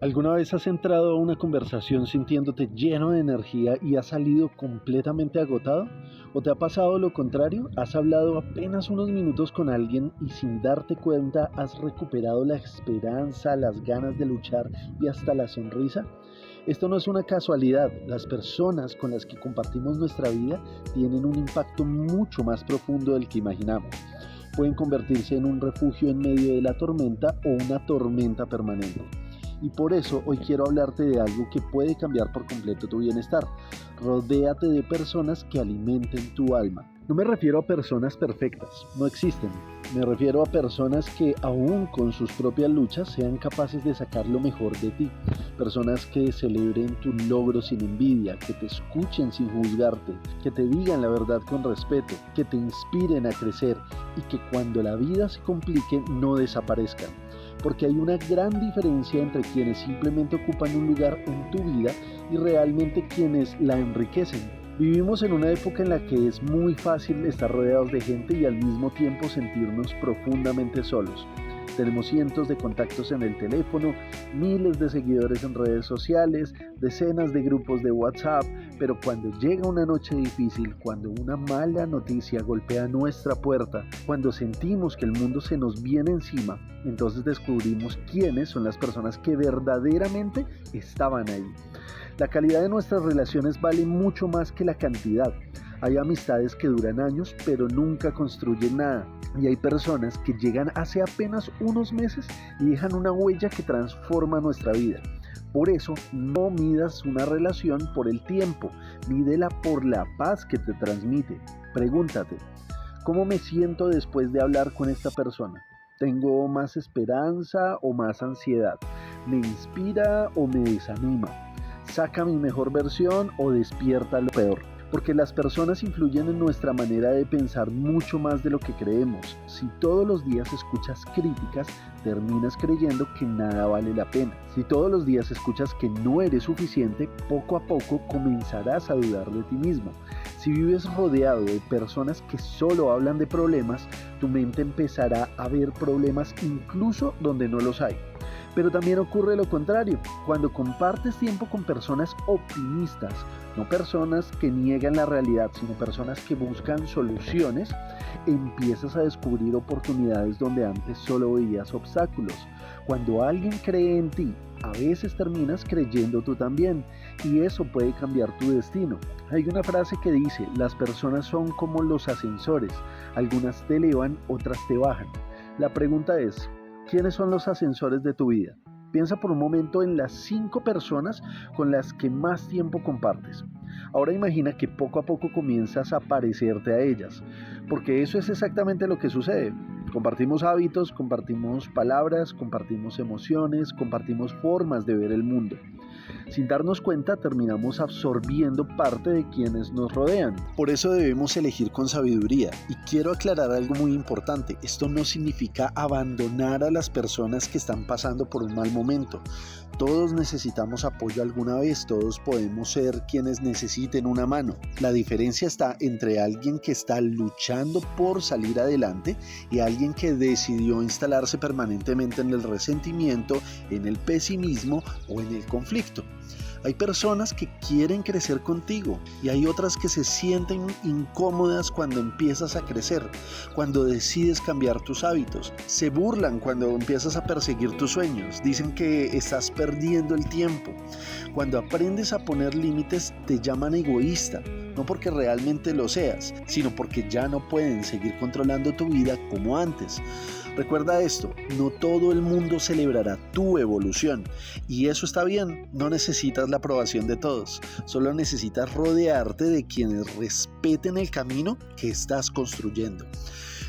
¿Alguna vez has entrado a una conversación sintiéndote lleno de energía y has salido completamente agotado? ¿O te ha pasado lo contrario? ¿Has hablado apenas unos minutos con alguien y sin darte cuenta has recuperado la esperanza, las ganas de luchar y hasta la sonrisa? Esto no es una casualidad. Las personas con las que compartimos nuestra vida tienen un impacto mucho más profundo del que imaginamos. Pueden convertirse en un refugio en medio de la tormenta o una tormenta permanente. Y por eso hoy quiero hablarte de algo que puede cambiar por completo tu bienestar. Rodéate de personas que alimenten tu alma. No me refiero a personas perfectas, no existen. Me refiero a personas que aún con sus propias luchas sean capaces de sacar lo mejor de ti. Personas que celebren tus logros sin envidia, que te escuchen sin juzgarte, que te digan la verdad con respeto, que te inspiren a crecer y que cuando la vida se complique no desaparezcan. Porque hay una gran diferencia entre quienes simplemente ocupan un lugar en tu vida y realmente quienes la enriquecen. Vivimos en una época en la que es muy fácil estar rodeados de gente y al mismo tiempo sentirnos profundamente solos. Tenemos cientos de contactos en el teléfono, miles de seguidores en redes sociales, decenas de grupos de WhatsApp, pero cuando llega una noche difícil, cuando una mala noticia golpea nuestra puerta, cuando sentimos que el mundo se nos viene encima, entonces descubrimos quiénes son las personas que verdaderamente estaban ahí. La calidad de nuestras relaciones vale mucho más que la cantidad. Hay amistades que duran años, pero nunca construyen nada. Y hay personas que llegan hace apenas unos meses y dejan una huella que transforma nuestra vida. Por eso, no midas una relación por el tiempo, mídela por la paz que te transmite. Pregúntate, ¿cómo me siento después de hablar con esta persona? ¿Tengo más esperanza o más ansiedad? ¿Me inspira o me desanima? ¿Saca mi mejor versión o despierta lo peor? Porque las personas influyen en nuestra manera de pensar mucho más de lo que creemos. Si todos los días escuchas críticas, terminas creyendo que nada vale la pena. Si todos los días escuchas que no eres suficiente, poco a poco comenzarás a dudar de ti mismo. Si vives rodeado de personas que solo hablan de problemas, tu mente empezará a ver problemas incluso donde no los hay. Pero también ocurre lo contrario, cuando compartes tiempo con personas optimistas, no personas que niegan la realidad, sino personas que buscan soluciones, empiezas a descubrir oportunidades donde antes solo veías obstáculos. Cuando alguien cree en ti, a veces terminas creyendo tú también, y eso puede cambiar tu destino. Hay una frase que dice, las personas son como los ascensores, algunas te elevan, otras te bajan. La pregunta es, ¿quiénes son los ascensores de tu vida? Piensa por un momento en las 5 personas con las que más tiempo compartes. Ahora imagina que poco a poco comienzas a parecerte a ellas, porque eso es exactamente lo que sucede. Compartimos hábitos, compartimos palabras, compartimos emociones, compartimos formas de ver el mundo. Sin darnos cuenta, terminamos absorbiendo parte de quienes nos rodean. Por eso debemos elegir con sabiduría. Y quiero aclarar algo muy importante. Esto no significa abandonar a las personas que están pasando por un mal momento. Todos necesitamos apoyo alguna vez, todos podemos ser quienes necesiten una mano. La diferencia está entre alguien que está luchando por salir adelante y alguien que decidió instalarse permanentemente en el resentimiento, en el pesimismo o en el conflicto. Hay personas que quieren crecer contigo y hay otras que se sienten incómodas cuando empiezas a crecer, cuando decides cambiar tus hábitos. Se burlan cuando empiezas a perseguir tus sueños, dicen que estás perdiendo el tiempo. Cuando aprendes a poner límites te llaman egoísta, no porque realmente lo seas, sino porque ya no pueden seguir controlando tu vida como antes. Recuerda esto, no todo el mundo celebrará tu evolución y eso está bien, no necesitas la aprobación de todos, solo necesitas rodearte de quienes respeten el camino que estás construyendo.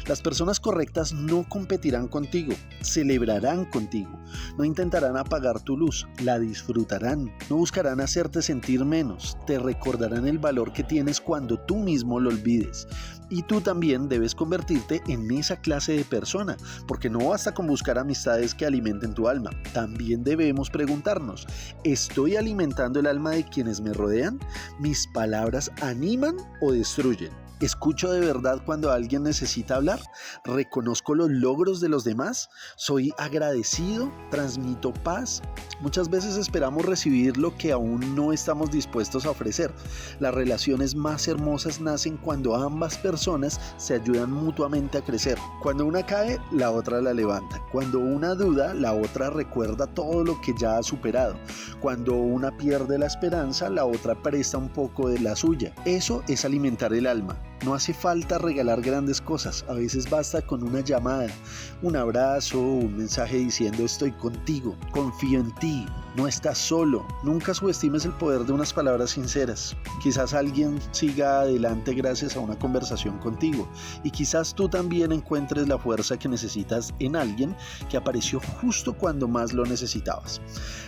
Las personas correctas no competirán contigo, celebrarán contigo, no intentarán apagar tu luz, la disfrutarán, no buscarán hacerte sentir menos, te recordarán el valor que tienes cuando tú mismo lo olvides. Y tú también debes convertirte en esa clase de persona, porque no basta con buscar amistades que alimenten tu alma. También debemos preguntarnos, ¿estoy alimentando el alma de quienes me rodean? ¿Mis palabras animan o destruyen? ¿Escucho de verdad cuando alguien necesita hablar? ¿Reconozco los logros de los demás? ¿Soy agradecido? ¿Transmito paz? Muchas veces esperamos recibir lo que aún no estamos dispuestos a ofrecer. Las relaciones más hermosas nacen cuando ambas personas se ayudan mutuamente a crecer. Cuando una cae, la otra la levanta. Cuando una duda, la otra recuerda todo lo que ya ha superado. Cuando una pierde la esperanza, la otra presta un poco de la suya. Eso es alimentar el alma. No hace falta regalar grandes cosas, a veces basta con una llamada, un abrazo, un mensaje diciendo estoy contigo, confío en ti, no estás solo. Nunca subestimes el poder de unas palabras sinceras. Quizás alguien siga adelante gracias a una conversación contigo y quizás tú también encuentres la fuerza que necesitas en alguien que apareció justo cuando más lo necesitabas.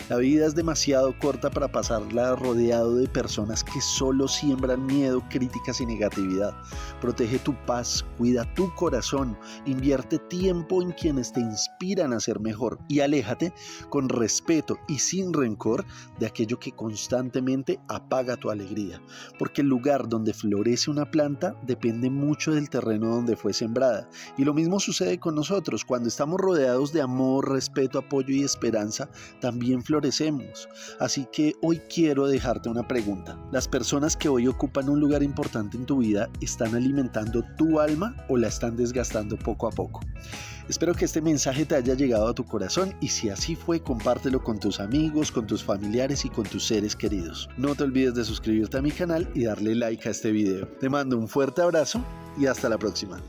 La vida es demasiado corta para pasarla rodeado de personas que solo siembran miedo, críticas y negatividad. Protege tu paz, cuida tu corazón, invierte tiempo en quienes te inspiran a ser mejor y aléjate con respeto y sin rencor de aquello que constantemente apaga tu alegría, porque el lugar donde florece una planta depende mucho del terreno donde fue sembrada, y lo mismo sucede con nosotros. Cuando estamos rodeados de amor, respeto, apoyo y esperanza, también florecemos. Así que hoy quiero dejarte una pregunta: ¿las personas que hoy ocupan un lugar importante en tu vida están alimentando tu alma o la están desgastando poco a poco? Espero que este mensaje te haya llegado a tu corazón y si así fue, compártelo con tus amigos, con tus familiares y con tus seres queridos. No te olvides de suscribirte a mi canal y darle like a este video. Te mando un fuerte abrazo y hasta la próxima.